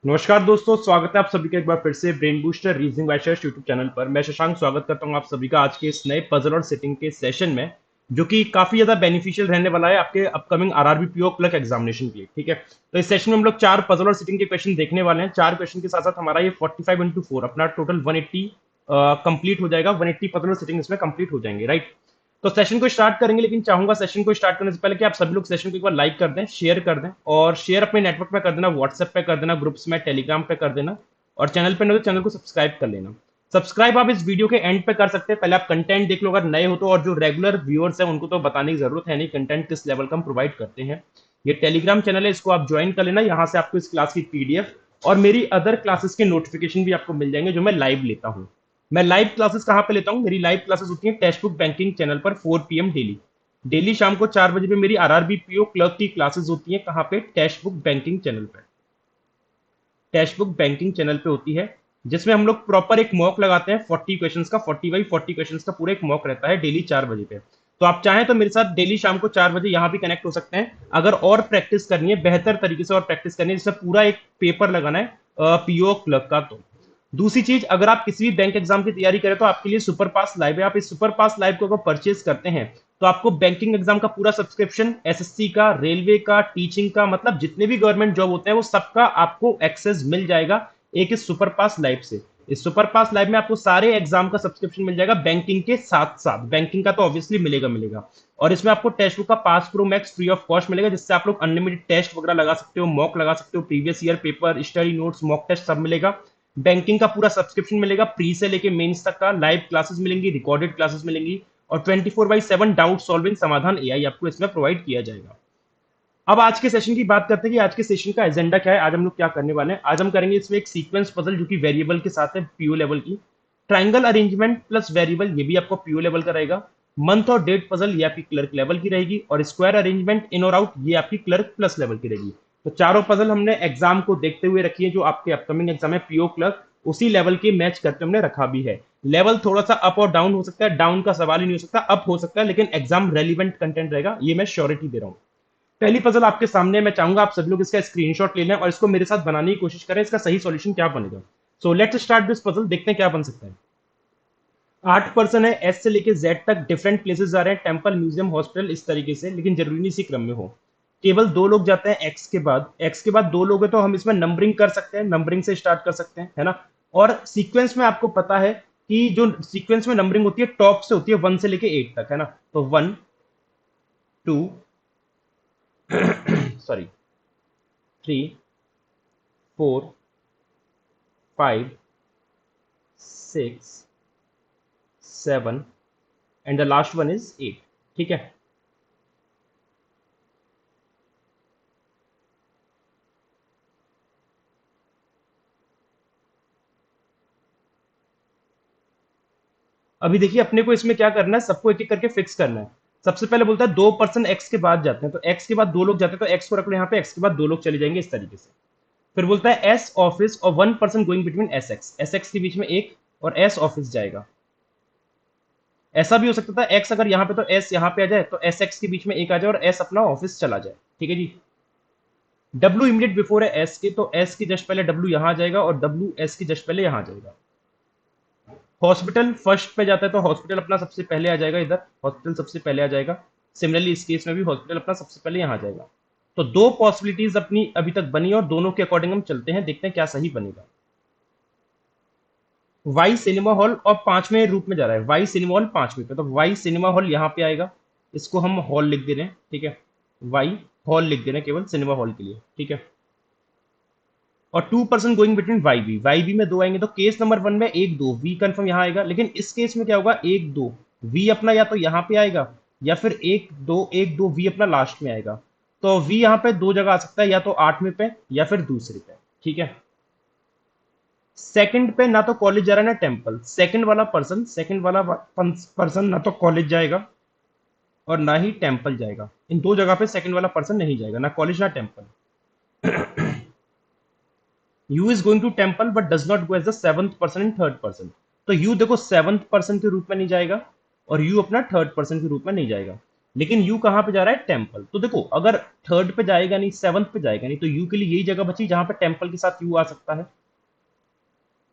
नमस्कार दोस्तों, स्वागत है आप सभी का एक बार फिर से brain booster reasoning by shares YouTube channel पर। मैं शशांक स्वागत करता हूं आप सभी का आज के इस नए पजल और सेटिंग के सेशन में, जो कि काफी ज्यादा बेनिफिशियल रहने वाला है आपके upcoming RRB PO clerk examination के लिए। ठीक है, तो इस सेशन में हम लोग चार पजल और सेटिंग के क्वेश्चन देखने वाले हैं। चार क्वेश्चन के साथ साथ हमारा ये 45 into 4 अपना टोटल 180 कंप्लीट हो जाएगा। 180 पजल और सेटिंग इसमें कंप्लीट हो जाएंगे, राइट। तो सेशन को स्टार्ट करेंगे, लेकिन चाहूंगा सेशन को स्टार्ट करने से पहले कि आप सभी लोग सेशन को एक बार लाइक कर दें, शेयर कर दें, और शेयर अपने नेटवर्क पे कर देना, व्हाट्सएप पे कर देना, ग्रुप्स में, टेलीग्राम पे कर देना, और चैनल पे नहीं तो चैनल को सब्सक्राइब कर लेना। सब्सक्राइब आप इस वीडियो के एंड पे कर सकते हैं, पहले आप कंटेंट देख लो अगर नए हो तो, और जो रेगुलर व्यूअर्स हैं उनको तो बताने की जरूरत है नहीं कंटेंट किस लेवल का हम प्रोवाइड करते हैं। ये टेलीग्राम चैनल है, इसको आप ज्वाइन कर लेना। यहाँ से आपको इस क्लास की पीडीएफ और मेरी अदर क्लासेस के नोटिफिकेशन भी आपको मिल जाएंगे जो मैं लाइव लेता हूँ। मैं लाइव क्लासेस कहाँ पे लेता हूँ? मेरी लाइव क्लासेस होती है टेक्स्ट बुक बैंकिंग चैनल पर 4 PM डेली। डेली शाम को 4 बजे पे मेरी आरआरबी पीओ क्लर्क की क्लासेस होती है। कहाँ पे? टेक्स्ट बुक बैंकिंग चैनल पे। टेक्स्ट बुक बैंकिंग चैनल पे होती है, जिसमें हम लोग प्रॉपर एक मॉक लगाते हैं 40 क्वेश्चंस का। 40 बाई 40 क्वेश्चंस का पूरा एक मॉक रहता है डेली 4 बजे पे। तो आप चाहें तो मेरे साथ डेली शाम को 4 बजे यहाँ भी कनेक्ट हो सकते हैं, अगर और प्रैक्टिस करनी है, बेहतर तरीके से और प्रैक्टिस करनी है, जिससे पूरा एक पेपर लगाना है पीओ क्लर्क का। तो दूसरी चीज, अगर आप किसी भी बैंक एग्जाम की तैयारी करें तो आपके लिए सुपर पास लाइव है। आप इस सुपर पास लाइव को अगर परचेज करते हैं तो आपको बैंकिंग एग्जाम का पूरा सब्सक्रिप्शन, एसएससी का, रेलवे का, टीचिंग का, मतलब जितने भी गवर्नमेंट जॉब होते हैं वो सबका आपको एक्सेस मिल जाएगा एक इस सुपर पास लाइव से। इस सुपर पास लाइव में आपको सारे एग्जाम का सब्सक्रिप्शन मिल जाएगा बैंकिंग के साथ साथ। बैंकिंग का तो ऑब्वियसली मिलेगा मिलेगा, और इसमें आपको टेस्ट बुक का pass pro max free of cost मिलेगा, जिससे आप लोग अनलिमिटेड टेस्ट वगैरह लगा सकते हो, मॉक लगा सकते हो, previous year paper, study notes, mock test सब मिलेगा। बैंकिंग का पूरा सब्सक्रिप्शन मिलेगा, प्री से लेके मेंस तक का। लाइव क्लासेस मिलेंगी, रिकॉर्डेड क्लासेस मिलेंगी, और 24/7 डाउट सॉल्विंग समाधान एआई आपको इसमें प्रोवाइड किया जाएगा। अब आज के सेशन की बात करते हैं कि आज के सेशन का एजेंडा क्या है, आज हम लोग क्या करने वाले हैं। आज हम करेंगे इसमें एक सीक्वेंस पजल जो कि वेरिएबल के साथ है, पीओ लेवल की। ट्राइंगल अरेंजमेंट प्लस वेरिएबल, ये भी आपको पीओ लेवल का रहेगा। मंथ और डेट पजल, ये आपकी क्लर्क लेवल की रहेगी, और स्क्वायर अरेंजमेंट इन और आउट, ये आपकी क्लर्क प्लस लेवल की रहेगी। तो चारों पजल हमने एग्जाम को देखते हुए रखी है, जो आपके अपकमिंग एग्जाम है पीओ क्लर्क, उसी लेवल के मैच करके हमने रखा भी है। लेवल थोड़ा सा अप और डाउन हो सकता है, डाउन का सवाल ही नहीं हो सकता, अप हो सकता है, लेकिन एग्जाम रेलिवेंट कंटेंट रहेगा, ये मैं श्योरिटी दे रहा हूँ। पहली पजल आपके सामने, मैं चाहूंगा आप सभी लोग इसका स्क्रीनशॉट ले लें और इसको मेरे साथ बनाने की कोशिश करें, इसका सही सॉल्यूशन क्या बनेगा। So let's start this puzzle, देखते हैं क्या बन सकता है। 8 पर्सन है, एस से लेके जेड तक डिफरेंट प्लेसेस जा रहे हैं, टेम्पल, म्यूजियम, हॉस्पिटल, इस तरीके से, लेकिन जरूरी नहीं इसी क्रम में हो। केवल दो लोग जाते हैं एक्स के बाद। एक्स के बाद दो लोग हैं तो हम इसमें नंबरिंग कर सकते हैं, नंबरिंग से स्टार्ट कर सकते हैं, है ना। और सीक्वेंस में आपको पता है कि जो सीक्वेंस में नंबरिंग होती है टॉप से होती है 1 से लेके 8 तक, है ना। तो 1 2 sorry 3 4 5 6 7 and the last one is 8। ठीक है, अभी देखिए अपने को इसमें क्या करना है, सबको एक एक करके फिक्स करना है। सबसे पहले बोलता है 2 पर्सन एक्स के बाद जाते हैं, तो एक्स के बाद दो लोग जाते हैं, तो एक्स को रख लो यहाँ पे, एक्स के बाद दो लोग चले जाएंगे इस तरीके से। फिर बोलता है एस ऑफिस और 1 person going between S x के बीच में एक, और एस ऑफिस जाएगा। ऐसा भी हो सकता था एक्स अगर यहाँ पे तो एस यहाँ पे आ जाए, तो एस एक्स के बीच में एक आ जाए और एस अपना ऑफिस चला जाए। ठीक है जी। डब्ल्यू इमीडिएट बिफोर है एस के, तो एस की जस्ट पहले डब्ल्यू यहाँ आ जाएगा और डब्ल्यू एस की जस्ट पहले यहाँ आ जाएगा। हॉस्पिटल फर्स्ट पे जाता है तो हॉस्पिटल अपना सबसे पहले आ जाएगा इधर, हॉस्पिटल सबसे पहले आ जाएगा। सिमिलरली इस केस में भी हॉस्पिटल अपना सबसे पहले यहाँ आ जाएगा। तो दो पॉसिबिलिटीज अपनी अभी तक बनी और दोनों के अकॉर्डिंग हम चलते हैं, देखते हैं क्या सही बनेगा। वाई सिनेमा हॉल और पांचवें रूप में जा रहा है, वाई सिनेमा हॉल पांचवें पे, तो वाई सिनेमा हॉल यहाँ पे आएगा, इसको हम हॉल लिख दे रहे हैं। ठीक है, वाई हॉल लिख दे रहे हैं केवल सिनेमा हॉल के लिए। ठीक है, और 2 person going between Y B में दो आएंगे, तो केस नंबर 1 में एक दो वी कंफर्म यहाँ आएगा, लेकिन इस केस में क्या होगा, एक दो वी अपना या तो यहाँ पे आएगा, या फिर एक दो वी अपना लास्ट में आएगा। तो वी यहाँ पे दो जगह आ सकता है, या तो 8वें पे या फिर दूसरे पे। ठीक है, सेकंड पे ना तो कॉलेज जा रहा है ना टेम्पल, सेकंड वाला पर्सन ना तो कॉलेज जाएगा और ना ही टेम्पल जाएगा। इन दो जगह पे सेकंड वाला पर्सन नहीं जाएगा, ना कॉलेज ना temple. U is going to temple but does not go as the 7th person and 3rd person. तो यू देखो 7th पर्सन के रूप में नहीं जाएगा और यू अपना 3rd पर्सन के रूप में नहीं जाएगा। लेकिन यू कहाँ पे जा रहा है, टेम्पल। तो देखो अगर थर्ड पे जाएगा नहीं, सेवंथ पे जाएगा नहीं, तो यू के लिए यही जगह बची जहां पे टेम्पल के साथ यू आ सकता है।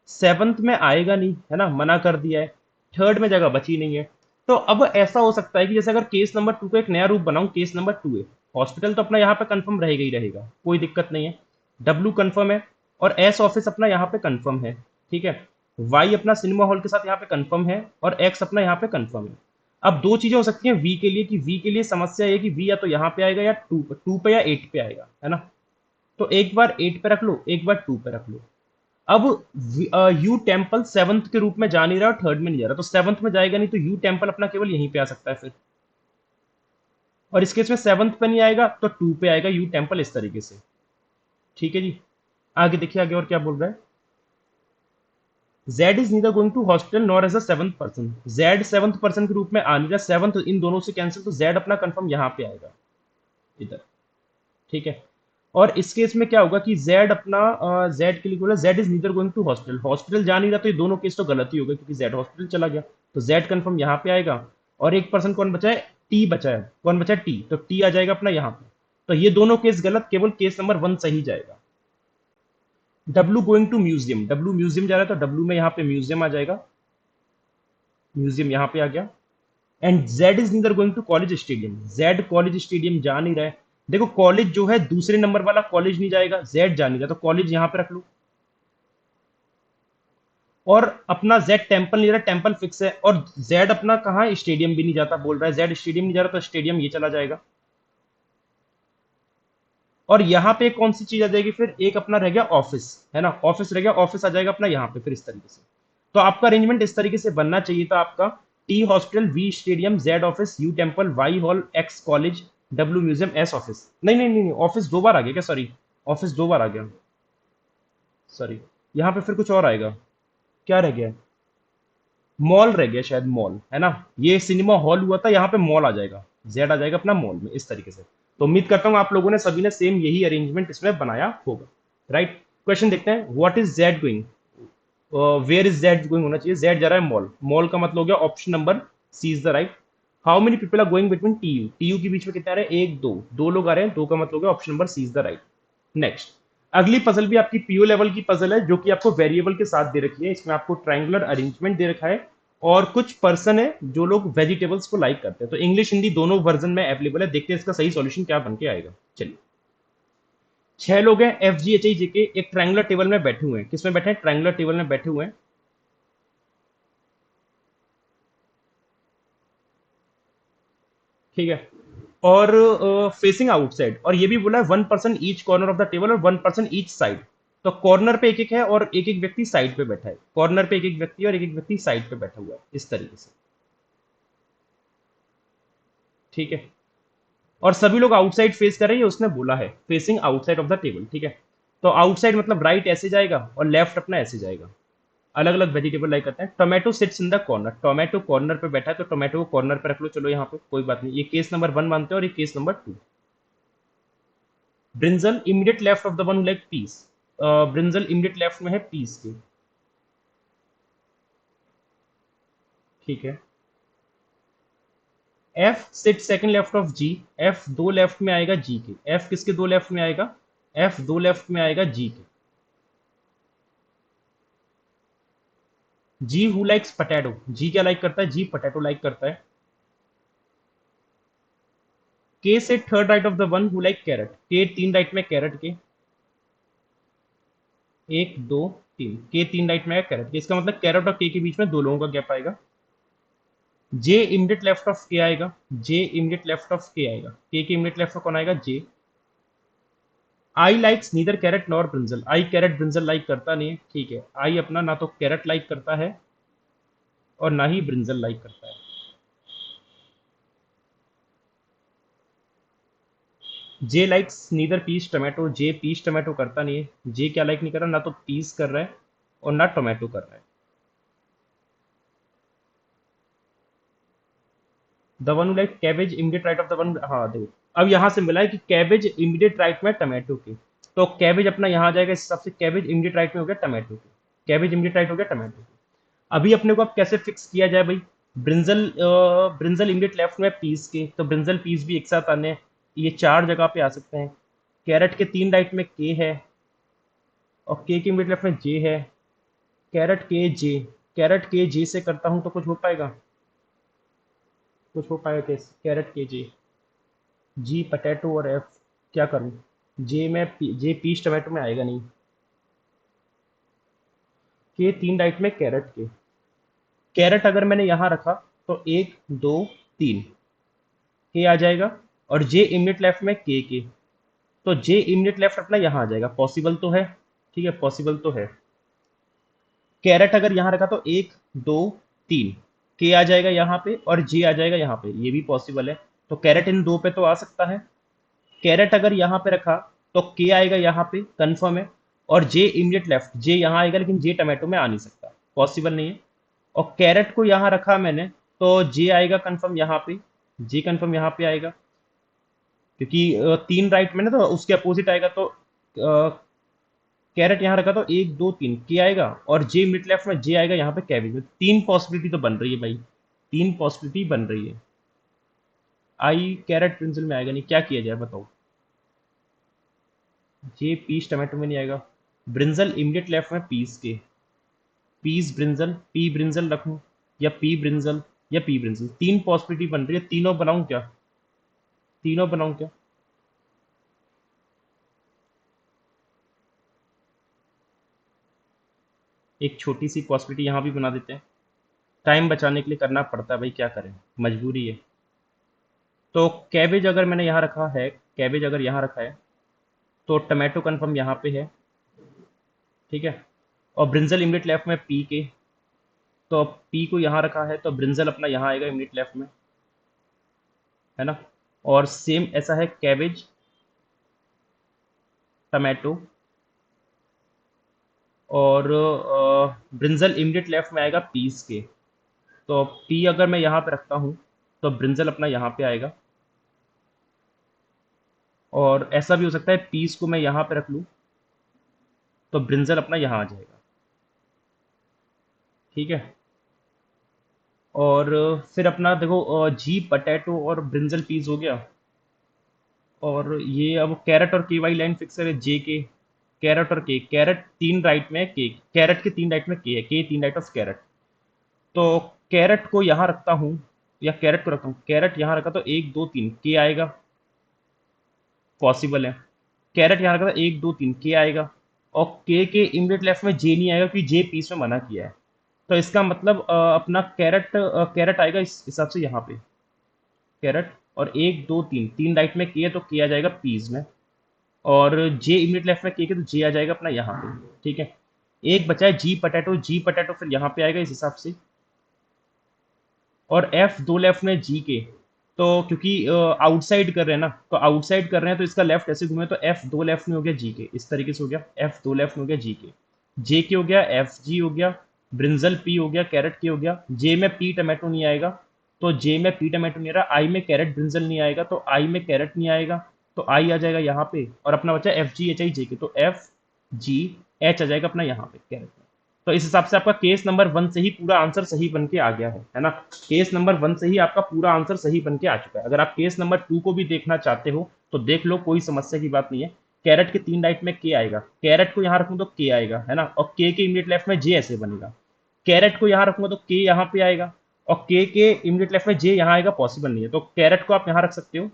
सेवंथ में आएगा नहीं, है ना, मना कर दिया है। थर्ड में जगह बची नहीं है। तो अब ऐसा हो सकता है कि जैसे अगर केस नंबर 2 का एक नया रूप बनाऊं, केस नंबर 2 है, हॉस्पिटल तो अपना यहाँ पे कंफर्म रहेगा ही रहेगा, कोई दिक्कत नहीं है। डब्ल्यू कंफर्म है, और एस ऑफिस अपना यहाँ पे कंफर्म है, ठीक है। वाई अपना सिनेमा हॉल के साथ यहाँ पे कंफर्म है, और एक्स अपना यहाँ पे कंफर्म है। अब दो चीजें हो सकती हैं वी के लिए, कि वी के लिए समस्या है कि वी या तो यहाँ पे आएगा या टू पे या 8 पे आएगा, है ना। तो एक बार 8 पे रख लो, एक बार 2 पे रख लो। अब यू टेम्पल सेवंथ के रूप में जा नहीं रहा और थर्ड में नहीं जा रहा, तो सेवंथ में जाएगा नहीं, तो यू टेम्पल अपना केवल यहीं पे आ सकता है फिर। और इस केस में सेवंथ पे नहीं आएगा तो 2 पे आएगा यू टेम्पल, इस तरीके से। ठीक है जी। आगे देखिए, आगे और क्या बोल रहा है। Z is neither going to hospital nor as a seventh person. Z seventh person के रूप में आ नहीं रहा, सेवंथ इन दोनों से कैंसिल, तो Z अपना कंफर्म यहां पे आएगा, इधर। ठीक है। और इस केस में क्या होगा कि Z अपना Z के लिए बोला, Z is neither going to hospital, hospital जा नहीं रहा, तो ये दोनों केस तो गलत ही हो गए, क्योंकि Z हॉस्पिटल चला गया, तो Z कंफर्म यहाँ पे आएगा। और एक पर्सन कौन बचा है, T बचा है। कौन बचा है, T, तो T आ जाएगा अपना यहाँ पे। तो ये दोनों केस गलत, केवल केस नंबर 1 सही जाएगा। W going to museum, W museum जा रहा है, तो W में यहाँ पे म्यूजियम आ जाएगा, म्यूजियम यहाँ पे आ गया। And Z is neither going to college stadium, Z college stadium जा नहीं रहा है। देखो कॉलेज जो है दूसरे नंबर वाला कॉलेज नहीं जाएगा, जेड जा नहीं रहा, तो कॉलेज यहां पे रख लो। और अपना जेड टेम्पल नहीं रहा, टेम्पल फिक्स है। और जेड अपना कहाँ, स्टेडियम भी नहीं जाता, बोल रहा है जेड स्टेडियम नहीं जा रहा, तो स्टेडियम ये चला जाएगा। और यहाँ पे कौन सी चीज आ जाएगी फिर, एक अपना रह गया ऑफिस, है ना, ऑफिस रह गया, ऑफिस आ जाएगा अपना यहाँ पे फिर, इस तरीके से। तो आपका अरेंजमेंट इस तरीके से बनना चाहिए था आपका। T hospital, V stadium, Z office, U temple, Y hall, X college, W museum, S office. नहीं नहीं नहीं, ऑफिस दो बार आ गया क्या, सॉरी, ऑफिस दो बार आ गया, सॉरी। यहाँ पे फिर कुछ और आएगा, क्या रह गया, मॉल रह गया शायद, मॉल, है ना। ये सिनेमा हॉल हुआ था, यहाँ पे मॉल आ जाएगा, जेड आ जाएगा अपना मॉल में, इस तरीके से। तो उम्मीद करता हूँ आप लोगों ने सभी ने सेम यही अरेंजमेंट इसमें बनाया होगा, राइट। क्वेश्चन देखते हैं, what is Z going, where is Z going होना चाहिए, जेड जा रहा है मॉल, मॉल का मतलब हो गया option number C is the right. How many people are going between T U के बीच में कितने आ रहे हैं, एक दो, दो लोग आ रहे हैं, दो का मतलब हो गया option number C is the right. Next, अगली पजल भी आपकी पीओ लेवल की पजल है, जो कि आपको वेरिएबल के साथ दे रखी है। इसमें आपको ट्रायंगुलर अरेंजमेंट दे रखा है, और कुछ पर्सन है जो लोग वेजिटेबल्स को लाइक करते हैं। तो इंग्लिश हिंदी दोनों वर्जन में अवेलेबल है, देखते हैं इसका सही सॉल्यूशन क्या बन के आएगा। चलिए, 6 लोग हैं, F G H I J के, एक ट्रायंगुलर टेबल में बैठे हुए हैं। किसमें बैठे हैं, ट्रायंगुलर टेबल में बैठे हुए हैं, ठीक है। और फेसिंग आउटसाइड, और ये भी बोला है 1 person each corner of the table और 1 पर्सन ईच साइड। तो कॉर्नर पे एक एक है, और एक एक व्यक्ति साइड पे बैठा है, कॉर्नर पे एक एक व्यक्ति और एक एक व्यक्ति साइड पे बैठा हुआ है, इस तरीके से। ठीक है। और सभी लोग आउटसाइड फेस कर रहे हैं, उसने बोला है facing outside of the table, ठीक है। तो आउटसाइड मतलब राइट ऐसे जाएगा, और लेफ्ट अपना ऐसे जाएगा। अलग अलग वेजिटेबल लाइक करते हैं। Tomato sits in the corner, tomato corner पे बैठा है, तो टोमेटो को कॉर्नर पे रख लो, चलो यहाँ पे कोई बात नहीं, ये केस नंबर 1 मानते हैं, और ये case number 2। Brinjal immediate left of the one like piece, brinjal immediate left में है पीस के, ठीक है। F sit second left of G, F दो लेफ्ट में आएगा जी के, एफ किसके दो लेफ्ट में आएगा, एफ दो लेफ्ट में आएगा जी के। जी हु लाइक्स पटेटो, जी क्या लाइक करता है, जी पटेटो लाइक करता है। के से third right of the one who like carat, के तीन राइट में कैरेट के, एक दो तीन, के तीन राइट में आएगा कैरेट के, इसका मतलब कैरेट और के बीच में दो लोगों का गैप आएगा। जे इमीडिएट लेफ्ट ऑफ के आएगा, जे इमीडिएट लेफ्ट ऑफ के आएगा, के इमीडिएट लेफ्ट ऑफ कौन आएगा, J. I likes neither carrot nor brinjal, I carrot brinjal like करता नहीं है, ठीक है। आई अपना ना तो कैरेट लाइक करता है, और ना ही ब्रिंजल लाइक करता है। जे लाइक्स नीदर पीस टोमेटो, जे पीस टोमेटो करता नहीं है, जे क्या लाइक नहीं कर रहा, ना तो पीस कर रहा है और ना टोमेटो कर रहा है। The one like cabbage immediate right of the one, हाँ देखो, अब यहां से मिला है कि कैबेज इमीडिएट राइट में टोमेटो के, तो कैबेज अपना यहां आ जाएगा, इस हिसाब से कैबेज इमीडिएट राइट में हो गया टोमेटो के, कैबेज इमीडिएट राइट हो गया टोमेटो के। अभी अपने को अब कैसे फिक्स किया जाए भाई, ब्रिंजल इमीडिएट लेफ्ट में पीस के, तो ब्रिंजल पीस भी एक साथ आने हैं, ये 4 जगह पे आ सकते हैं। कैरेट के 3 राइट में के है, और के इमीडिएट लेफ्ट में जे है। कैरेट के जे, कैरेट के जे से करता हूँ तो कुछ हो पाएगा? कुछ हो पाएगा कैसे? कैरेट के जे, जी पटेटो और एफ, क्या करूँ? जे में जे पीस टमाटो में आएगा नहीं। के 3 राइट में कैरेट के, कैरेट अगर मैंने यहाँ रखा तो 1 2 3 के आ जाएगा, और जे इमीडिएट लेफ्ट में के, तो जे इमीडिएट लेफ्ट अपना यहाँ आ जाएगा। पॉसिबल तो है, ठीक है, पॉसिबल तो है। कैरेट अगर यहाँ रखा तो 1 2 3 के आ जाएगा यहाँ पे, और जे आ जाएगा यहाँ पे, ये भी पॉसिबल है। तो कैरेट इन दो पे तो आ सकता है। कैरेट अगर यहाँ पे रखा तो के आएगा यहाँ पे, कंफर्म है। और जे इमीडिएट लेफ्ट, जे यहाँ आएगा, लेकिन जे टमाटो में आ नहीं सकता, पॉसिबल नहीं है। और कैरेट को यहाँ रखा मैंने, तो जे आएगा कंफर्म यहाँ पे, जे कंफर्म यहाँ पे आएगा, क्योंकि 3 राइट में ना, तो उसके अपोजिट आएगा। तो कैरेट यहाँ रखा तो 1 2 3 के आएगा, और जे मिड लेफ्ट में जे आएगा यहाँ पे कैबिज में। 3 पॉसिबिलिटी तो बन रही है भाई, 3 पॉसिबिलिटी बन रही है। आई कैरेट पेंसिल में आएगा नहीं, क्या किया जाए बताओ? जे पीस टमाटो में नहीं आएगा। ब्रिंजल इमीडिएट लेफ्ट में पीस के, पीस ब्रिंजल, पी ब्रिंजल रखूं, या पी ब्रिंजल, या पी ब्रिंजल। 3 पॉसिबिलिटी बन रही है, तीनों बनाऊं क्या? तीनों बनाऊं क्या? एक छोटी सी पॉसिबिलिटी यहाँ भी बना देते हैं, टाइम बचाने के लिए करना पड़ता है भाई, क्या करें, मजबूरी है। तो कैबेज अगर मैंने यहाँ रखा है, कैबेज अगर यहाँ रखा है, तो टमाटो कन्फर्म यहाँ पे है, ठीक है। और ब्रिंजल इमीडिएट लेफ्ट में पी के, तो पी को यहाँ रखा है, तो ब्रिंजल अपना यहाँ आएगा इमीडिएट लेफ्ट में, है ना। और सेम ऐसा है कैबेज, टमाटो, और ब्रिंजल इमीडिएट लेफ्ट में आएगा पीस के। तो पी अगर मैं यहाँ पे रखता हूँ, तो ब्रिंजल अपना यहाँ पे आएगा। और ऐसा भी हो सकता है पीस को मैं यहाँ पे रख लूँ, तो ब्रिंजल अपना यहाँ आ जाएगा, ठीक है। और फिर अपना देखो, जी पटेटो और ब्रिंजल पीस हो गया। और ये अब कैरेट और के वाई लाइन फिक्सर है, जे के, कैरेट और के, कैरेट 3 राइट में के, कैरेट के 3 राइट में के है, के 3 राइट ऑफ कैरेट। तो कैरेट को यहाँ रखता हूँ, या कैरेट को रखता हूँ, कैरेट यहाँ रखा तो 1 2 3 के आएगा, पॉसिबल है। कैरेट यहाँ रखा तो 1 2 3 के आएगा, और के इमीडिएट लेफ्ट में जे नहीं आएगा, क्योंकि जे पीस में मना किया है। तो इसका मतलब अपना कैरेट, कैरेट आएगा इस हिसाब से यहाँ पे, कैरेट, और 1 2 3 3 राइट में के है, तो के आ जाएगा पीस में। और जे इमीडिएट लेफ्ट में के तो जे आ जाएगा अपना यहाँ पे, ठीक है। एक बचा है जी पटेटो, जी पटेटो फिर यहाँ पे आएगा इस हिसाब से। और एफ दो लेफ्ट में जी के, तो क्योंकि आउटसाइड कर रहे हैं ना, तो आउटसाइड कर रहे हैं, तो इसका लेफ्ट ऐसे घूमे, तो एफ दो लेफ्ट में हो गया जी के, इस तरीके से हो गया, एफ दो लेफ्ट में हो गया जी के, जे के हो गया, एफ जी हो गया, ब्रिंजल पी हो गया, कैरेट के हो गया। जे में पी टमाटो नहीं आएगा, तो जे में पी टमाटो नहीं आ रहा। आई में कैरेट ब्रिंजल नहीं आएगा, तो आई में कैरेट नहीं आएगा, तो आई आ जाएगा यहाँ पे। और अपना बचा F G H I J K, तो एफ जी एच आ जाएगा अपना यहाँ पे कैरेट में। तो इस हिसाब से आपका केस नंबर 1 से ही पूरा आंसर सही बन के आ गया है ना। केस नंबर 1 से ही आपका पूरा आंसर सही बन के आ चुका है। अगर आप केस नंबर 2 को भी देखना चाहते हो तो देख लो, कोई समस्या की बात नहीं है। कैरेट के 3 राइट में के आएगा, कैरेट को यहाँ रखूँ तो के आएगा, है ना। और के इमीडिएट लेफ्ट में जे ऐसे बनेगा, कैरेट को यहाँ रखूंगा तो के यहाँ पे आएगा, और के इमीडिएट लेफ्ट में जे यहाँ आएगा, पॉसिबल नहीं है। तो कैरेट को आप यहाँ रख सकते हो,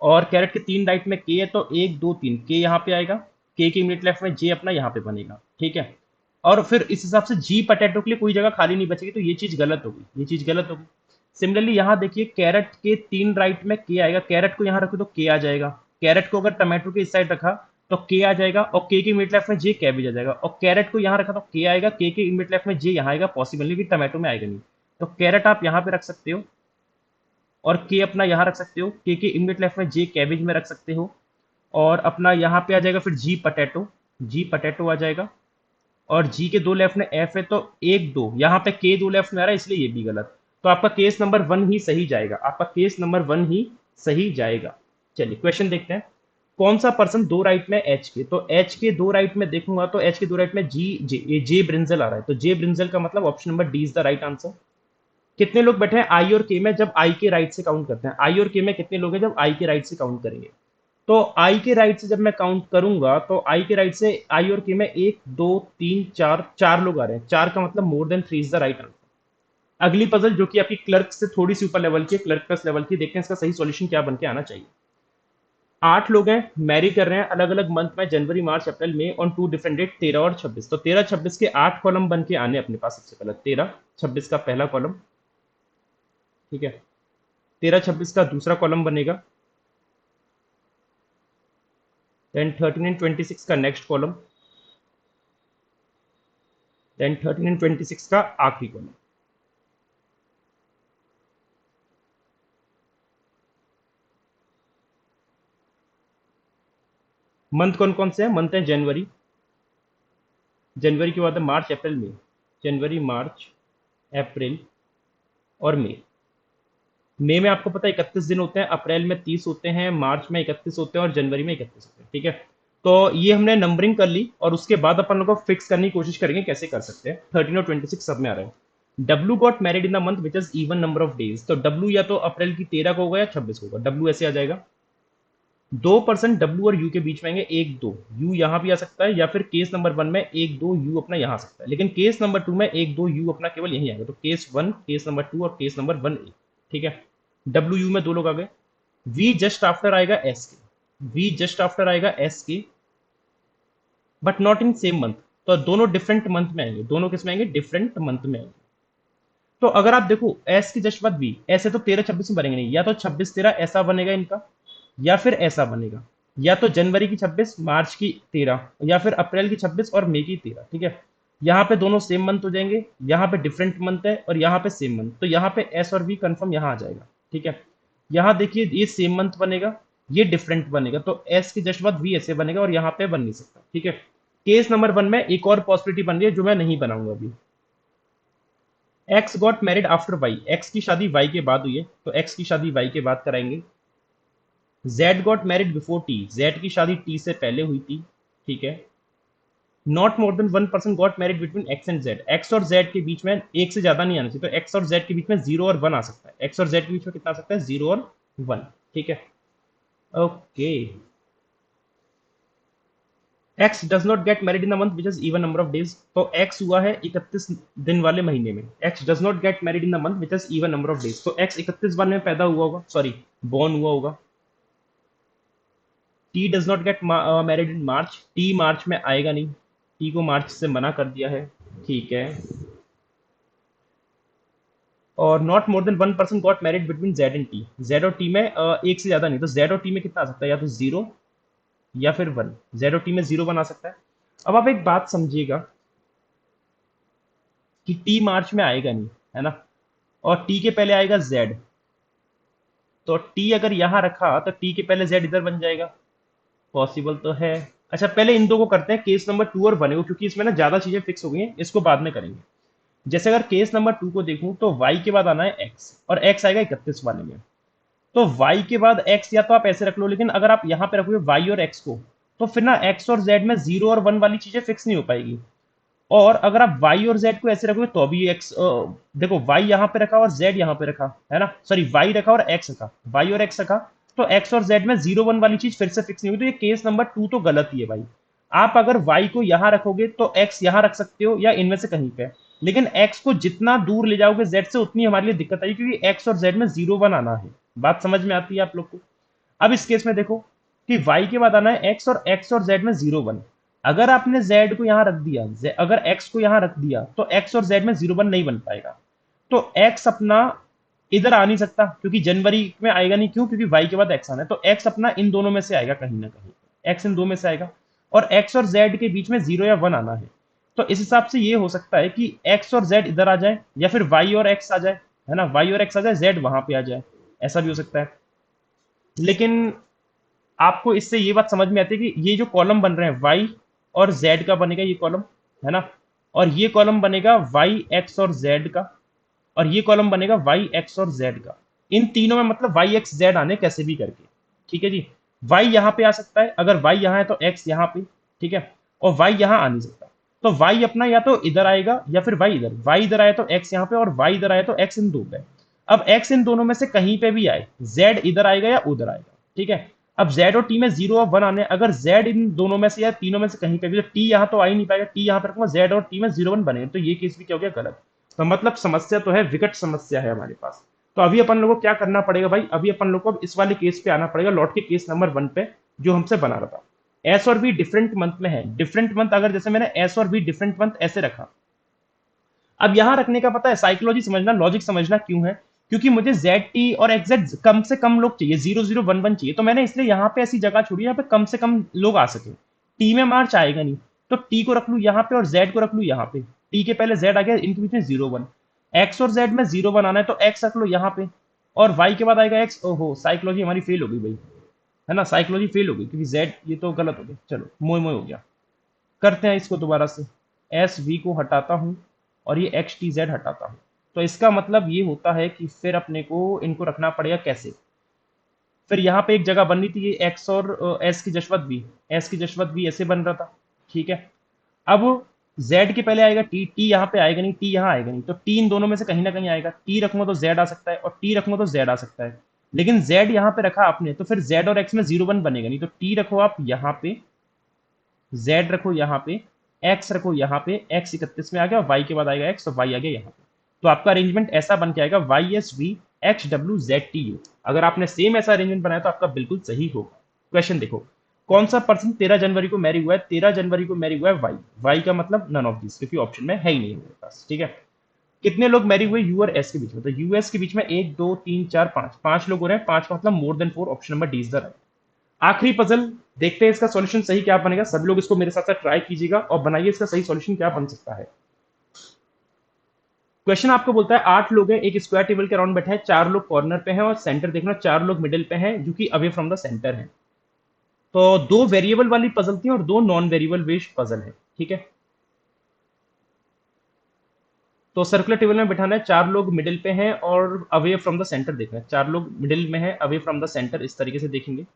और कैरेट के 3 राइट में के है, तो 1 2 3 के यहाँ पे आएगा, के इमीडिएट लेफ्ट में जे अपना यहाँ पे बनेगा, ठीक है। और फिर इस हिसाब से जी पटेटो के लिए कोई जगह खाली नहीं बचेगी, तो ये चीज गलत होगी, ये चीज गलत होगी। सिमिलरली यहाँ देखिए, कैरेट के 3 राइट में के आएगा, कैरेट को यहाँ रखो तो के आ जाएगा, कैरेट को अगर टमाटो के इस साइड रखा तो के आ जाएगा, और के मिड लेफ्ट में जे कैबेज आ जाएगा। और कैरेट को यहाँ रखा तो के आएगा, के मिड लेफ्ट में जे यहाँ आएगा, पॉसिबल नहीं कि टमाटो में आएगा नहीं। तो कैरेट आप यहाँ पे रख सकते हो, और के अपना यहाँ रख सकते हो, के इमीडिएट लेफ्ट में जे कैबेज में रख सकते हो। और अपना यहाँ पे आ जाएगा फिर जी पटेटो, जी पटेटो आ जाएगा। और जी के 2 लेफ्ट में एफ है, तो 1 2 यहाँ पे के 2 लेफ्ट में आ रहा है, इसलिए ये भी गलत। तो आपका केस नंबर 1 ही सही जाएगा, आपका केस नंबर 1 ही सही जाएगा। चलिए क्वेश्चन देखते हैं। कौन सा पर्सन दो राइट में एच के, तो एच के दो राइट में देखूंगा तो एच के दो राइट में जे ब्रिंजल आ रहा है, तो जे ब्रिंजल का मतलब option number D is the right answer. कितने लोग बैठे हैं आई और के में, जब आई के राइट से काउंट करते हैं, आई और के में कितने लोग हैं जब आई के राइट से काउंट करेंगे, तो आई के राइट से जब मैं काउंट करूंगा तो आई के राइट से आई और के में एक दो तीन चार, चार लोग आ रहे हैं, चार का मतलब more than three is the right answer. अगली पजल जो कि आपकी क्लर्क से थोड़ी सी ऊपर लेवल की है, क्लर्क प्लस लेवल की, देखते हैं इसका सही सॉल्यूशन क्या बन के आना चाहिए। 8 लोग हैं, मैरी कर रहे हैं अलग अलग मंथ में, जनवरी मार्च अप्रैल मई, ऑन 2 डिफरेंट डेट 13 और 26, तो 13 26 के 8 कॉलम बन के आने अपने पास। सबसे पहले 13 26 का पहला कॉलम, ठीक है, 13 26 का दूसरा कॉलम बनेगा, देन 13 एंड 26 का नेक्स्ट कॉलम, देन 13 एंड 26 का आखिरी कॉलम। मंथ कौन कौन से हैं, मंथ है जनवरी, जनवरी के बाद है मार्च अप्रैल मई, जनवरी मार्च अप्रैल और मई। मई में आपको पता है 31 दिन होते हैं, अप्रैल में 30 होते हैं, मार्च में 31 होते हैं और जनवरी में 31 होते हैं, ठीक है। तो ये हमने नंबरिंग कर ली और उसके बाद अपन लोग को फिक्स करने की कोशिश करेंगे कैसे कर सकते हैं। 13 और 26 सब में आ रहे हैं। W got married in the month which is even number of days, तो डब्ल्यू या तो अप्रैल की 13 को होगा या 26 को होगा, डब्ल्यू ऐसे आ जाएगा। 2% डब्ल्यू और यू के बीच में आएंगे, एक दो यू यहाँ भी आ सकता है, या फिर केस नंबर 1 में एक दो यू अपना यहाँ आ सकता है, लेकिन केस नंबर 2 में एक दो यू अपना केवल यहीं आएगा, तो केस 1 केस नंबर 2 और केस नंबर 1 ए, ठीक है। डब्ल्यू यू में दो लोग आ गए। वी जस्ट आफ्टर आएगा एस के, वी जस्ट आफ्टर आएगा एस के, but not in same month, तो दोनों डिफरेंट मंथ में आएंगे, दोनों किस में आएंगे, डिफरेंट मंथ में आएंगे। तो अगर आप देखो एस की जस्ट बाद वी, ऐसे तो 13 26 में बनेंगे नहीं, या तो 26 13 ऐसा बनेगा इनका, या फिर ऐसा बनेगा, या तो जनवरी की 26 मार्च की 13, या फिर अप्रैल की 26 और मई की 13, ठीक है। यहाँ पे दोनों सेम मंथ हो जाएंगे, यहाँ पे डिफरेंट मंथ है और यहाँ पे सेम मंथ, तो यहाँ पे एस और वी कंफर्म यहाँ आ जाएगा, ठीक है। यहाँ देखिए ये सेम मंथ बनेगा, ये डिफरेंट बनेगा, तो एस की जस्ट बाद वी ऐसे बनेगा और यहाँ पे बन नहीं सकता, ठीक है। केस नंबर 1 में एक और पॉसिबिलिटी बन रही है जो मैं नहीं बनाऊंगा अभी। X got married after Y, X की शादी वाई के बाद हुई है, तो एक्स की शादी वाई के बाद कराएंगे। Z got married before T, Z की शादी टी से पहले हुई थी, ठीक है। Not more than 1% got married between x and Z, x और जेड के बीच में एक से ज्यादा नहीं आना चाहिए, तो एक्स और जेड के बीच में 0 और 1 आ सकता है, एक्स और जेड के बीच में कितना आ सकता है, 0 और 1, ठीक है। Okay, X does not get married in the month which is even number of days, तो एक्स हुआ है 31 दिन वाले महीने में, X does not get married in the month which is even number of days, तो एक्स 31 बार में पैदा हुआ होगा, सॉरी बॉर्न हुआ होगा। T does not get married in March, T March में आएगा नहीं, टी को मार्च से मना कर दिया है, ठीक है। और not more than 1% got married between Z and T, Z और टी में एक से ज्यादा नहीं, तो जेड और टी में कितना आ सकता है, या तो 0 या फिर 1, जेड और टी में 0 1 आ सकता है। अब आप एक बात समझिएगा कि टी मार्च में आएगा नहीं, है ना, और टी के पहले आएगा जेड, तो टी अगर यहां रखा तो टी के पहले जेड इधर बन जाएगा, पॉसिबल तो है। अच्छा पहले इन दो को करते हैं, केस नंबर 2 और 1 को, क्योंकि इसमें ना ज्यादा चीजें फिक्स हो गई हैं, इसको बाद में करेंगे। जैसे अगर केस नंबर 2 को देखूं तो y के बाद आना है x, और x आएगा 31 वाले में, तो y के बाद x या तो आप ऐसे रख लो, लेकिन अगर आप यहां पे रखोगे y और x को, तो फिर ना x और z में 0 और 1 वाली चीजें फिक्स नहीं हो पाएगी। और अगर आप y और z को ऐसे रखोगे तो भी x, देखो y यहाँ पे रखा और z यहाँ पे रखा, है ना, सॉरी y रखा और x रखा, y और x रखा, तो x और z में 0 1 वाली चीज फिर से फिक्स नहीं हुई, तो ये केस नंबर 2 तो गलत ही है भाई। आप अगर y को यहाँ रखोगे तो x यहाँ रख सकते हो या इनमें से कहीं पे, लेकिन x को जितना दूर ले जाओगे z से उतनी हमारे लिए दिक्कत आई, क्योंकि x और z में 0 1 आना है। बात समझ में आती है आप लोग को। अब इस केस में देखो कि y के बाद आना है x, और x और z में 0 1, अगर आपने z को यहां रख दिया, अगर x को यहां रख दिया, तो x और z में 0 1 नहीं बन पाएगा, तो x अपना इधर आ नहीं सकता, क्योंकि जनवरी में आएगा नहीं, क्यों, क्योंकि y के बाद x आना है, तो x अपना इन दोनों में से आएगा, कहीं ना कहीं x इन दो में से आएगा, और x और z के बीच में 0 या 1 आना है। तो इस हिसाब से ये हो सकता है कि x और z इधर आ जाए, या फिर y और x आ जाए, है ना, y और x आ जाए, z वहां पे आ जाए, ऐसा भी हो सकता है। लेकिन आपको इससे ये बात समझ में आती है कि ये जो कॉलम बन रहे हैं y और z का बनेगा ये कॉलम, है ना, और ये कॉलम बनेगा y x और z का, और ये कॉलम बनेगा y x और z का, इन तीनों में मतलब y x z आने कैसे भी करके, ठीक है जी। y यहाँ पे आ सकता है, अगर y यहाँ है तो x यहाँ पे, ठीक है, और y यहाँ आ नहीं सकता। तो y अपना या तो इधर आएगा या फिर y इधर आया तो x यहाँ पे, और y इधर आया तो x इन दो पे। अब x इन दोनों में से कहीं पे भी आए, z इधर आएगा या उधर आएगा, ठीक है। अब z और t में 0 और 1 आने, अगर z इन दोनों में से या तीनों में से कहीं पे भी, तो t यहाँ तो आ ही नहीं पाएगा, t यहाँ पर रखूंगा, z और t में 0 1 बने, तो ये केस भी क्या हो गया, गलत। तो मतलब समस्या तो है, विकट समस्या है हमारे पास। तो अभी अपन लोगों को क्या करना पड़ेगा भाई, अभी अपन लोग को अब इस वाले केस पे आना पड़ेगा, लौट के केस नंबर 1 पे जो हमसे बना रहा था। एस और बी डिफरेंट मंथ में है, डिफरेंट मंथ अगर जैसे मैंने एस और बी डिफरेंट मंथ ऐसे रखा, अब यहां रखने का पता है साइकोलॉजी समझना, लॉजिक समझना क्यों है, क्योंकि मुझे जेड टी और एक्जेड कम से कम लोग चाहिए, 0011 चाहिए, तो मैंने इसलिए यहां पे ऐसी जगह छोड़ी यहाँ पे कम से कम लोग आ सके। टी में मार्च आएगा नहीं, तो टी को रख लू यहाँ पे और जेड को रख लू यहाँ पे, टी के पहले जेड आ गया, इनके बीच में 01, एक्स और जेड में 01 आना है, तो एक्स रख लो यहाँ पे, और वाई के बाद आएगा एक्स। ओहो, साइकोलॉजी हमारी फेल हो गई भाई, है ना, साइकोलॉजी फेल हो गई, क्योंकि जेड ये तो गलत हो गया। चलो मोय मोय हो गया, करते हैं इसको दोबारा से, एस वी को हटाता हूं और ये एक्स टी जेड हटाता हूं। तो इसका मतलब ये होता है कि फिर अपने को इनको रखना पड़ेगा कैसे, फिर यहाँ पे एक जगह बन रही थी ये एक्स और एस की जशवत भी, एस की जशवत भी ऐसे बन रहा था, ठीक है। अब z के पहले आएगा टी, टी यहाँ पे आएगा नहीं, टी यहाँ आएगा नहीं, तो टी इन दोनों में से कहीं ना कहीं आएगा, टी रखूंगा तो z आ सकता है और टी रखूंगा तो z आ सकता है, लेकिन z यहाँ पे रखा आपने तो फिर z और x में 01 बनेगा नहीं, तो t रखो आप यहाँ पे, z रखो यहाँ पे, x रखो यहाँ पे, x 31 में आ गया और y के बाद आएगा x, तो y आ गया यहाँ पे। तो आपका अरेंजमेंट ऐसा बन के आएगा YSV XWZTU। अगर आपने सेम ऐसा अरेंजमेंट बनाया तो आपका बिल्कुल सही होगा। क्वेश्चन देखो, कौन सा पर्सन 13 जनवरी को मैरी हुआ है, 13 जनवरी को मैरी हुआ है वाई, वाई का मतलब नन ऑफ दिस, क्योंकि ऑप्शन में है ही नहीं मेरे पास, ठीक है। कितने लोग मैरी हुए यू और एस के बीच में, तो यूएस के बीच में 1 2 3 4 5, 5 लोग हो रहे हैं, 5 का मतलब more than 4, option number D is the right. आखिरी पजल देखते हैं इसका सॉल्यूशन सही क्या बनेगा, सब लोग इसको मेरे साथ साथ ट्राई कीजिएगा और बनाइए इसका सही सॉल्यूशन क्या बन सकता है। क्वेश्चन आपको बोलता है 8 लोग हैं, एक स्क्वायर टेबल के अराउंड बैठे हैं, 4 लोग कॉर्नर पे हैं और सेंटर देखना 4 लोग मिडिल पे हैं जो कि अवे फ्रॉम द सेंटर है। तो 2 वेरिएबल वाली पजल थी और 2 नॉन वेरिएबल बेस्ड पजल है, ठीक है। तो सर्कुलर टेबल में बैठाना है, 4 लोग मिडिल पे हैं और अवे फ्रॉम द सेंटर देखना है, 4 लोग मिडिल में हैं, अवे फ्रॉम द सेंटर, इस तरीके से देखेंगे।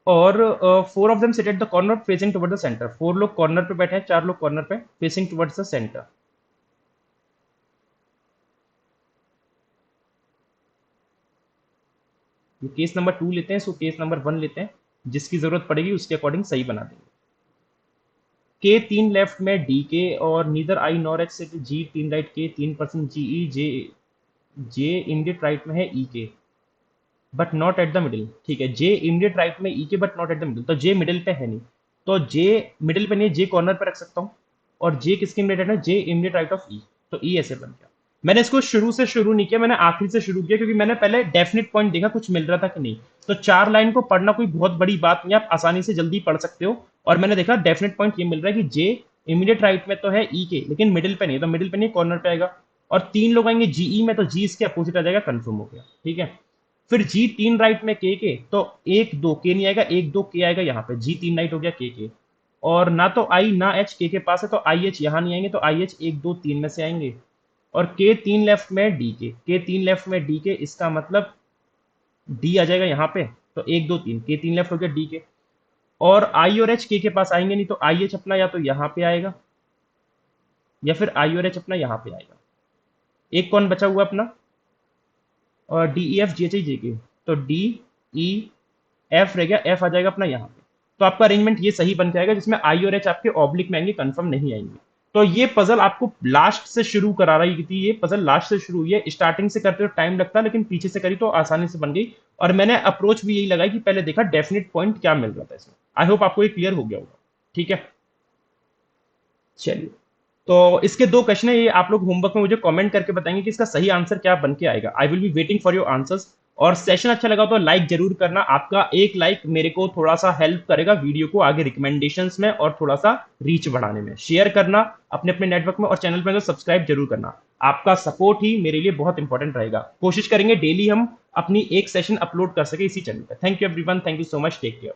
और 4 of them sit at the corner facing toward the centre, 4 लोग कॉर्नर पे बैठे हैं, 4 लोग कॉर्नर पे फेसिंग टुवर्ड्स द सेंटर। ये केस नंबर 2 लेते हैं, इसको केस नंबर 1 लेते हैं, जिसकी जरूरत पड़ेगी उसके अकॉर्डिंग सही बना देंगे। के 3 लेफ्ट में डी के और नीदर आई नॉर एच से जी 3 राइट के 3% जीई जे, जे इमीडिएट राइट में है ई के but not at the middle, ठीक है, जे इमीडिएट राइट में ई के but not at the middle, तो जे मिडिल पे है नहीं, तो जे मिडिल पे नहीं है, जे कॉर्नर पे रख सकता हूँ, और जे किसके इमीडिएट है, जे इमीडिएट राइट ऑफ ई, तो ई ऐसे बन गया। मैंने इसको शुरू से शुरू नहीं किया, मैंने आखिरी से शुरू किया, क्योंकि मैंने पहले डेफिनेट पॉइंट देखा कुछ मिल रहा था कि नहीं। तो 4 लाइन को पढ़ना कोई बहुत बड़ी बात नहीं, आप आसानी से जल्दी पढ़ सकते हो, और मैंने देखा डेफिनेट पॉइंट ये मिल रहा है कि जे इमीडिएट राइट में तो है ई के, लेकिन मिडिल पे नहीं, तो मिडिल पे नहीं कॉर्नर पे आएगा, और 3 लोग आएंगे जीई में, तो जी इसके अपोजिट आ जाएगा, कंफर्म हो गया, ठीक है। फिर जी 3 राइट में के, तो 1 2 के नहीं आएगा, 1 2 के आएगा यहाँ पे, जी 3 राइट हो गया के, और ना तो आई ना एच के पास है, तो आई एच यहाँ नहीं आएंगे, तो आई एच 1 2 3 में से आएंगे, और के 3 लेफ्ट में डी के 3 लेफ्ट में डी के, इसका मतलब डी आ जाएगा यहाँ पे, तो 1 2 3 के 3 लेफ्ट हो गया डी के, और आई और एच के पास आएंगे नहीं, तो आई एच अपना या तो यहाँ पे आएगा या फिर आई और एच अपना यहाँ पे आएगा। एक कौन बचा हुआ अपना, और D E F G H I J K, तो डी ई एफ रह गया, एफ आ जाएगा अपना यहाँ पे। तो आपका अरेंजमेंट ये सही बन जाएगा, जिसमें आई और एच आपके ऑब्लिक में आएंगे, कंफर्म नहीं आएंगे। तो ये पजल आपको लास्ट से शुरू करा रही थी, ये पजल लास्ट से शुरू हुई है, स्टार्टिंग से करते हो टाइम लगता है, लेकिन पीछे से करी तो आसानी से बन गई, और मैंने अप्रोच भी यही लगाई कि पहले देखा डेफिनेट पॉइंट क्या मिल रहा था इसमें। आई होप आपको ये क्लियर हो गया होगा, ठीक है। चलिए, तो इसके 2 क्वेश्चन है, ये आप लोग होमवर्क में मुझे कमेंट करके बताएंगे कि इसका सही आंसर क्या बन के आएगा। I will be waiting for your answers, और सेशन अच्छा लगा तो लाइक जरूर करना, आपका एक लाइक मेरे को थोड़ा सा हेल्प करेगा वीडियो को आगे रिकमेंडेशंस में और थोड़ा सा रीच बढ़ाने में। शेयर करना अपने अपने नेटवर्क में, और चैनल पर सब्सक्राइब जरूर करना, आपका सपोर्ट ही मेरे लिए बहुत इंपॉर्टेंट रहेगा। कोशिश करेंगे डेली हम अपनी एक सेशन अपलोड कर सके इसी चैनल पर। Thank you everyone, thank you so much, take care.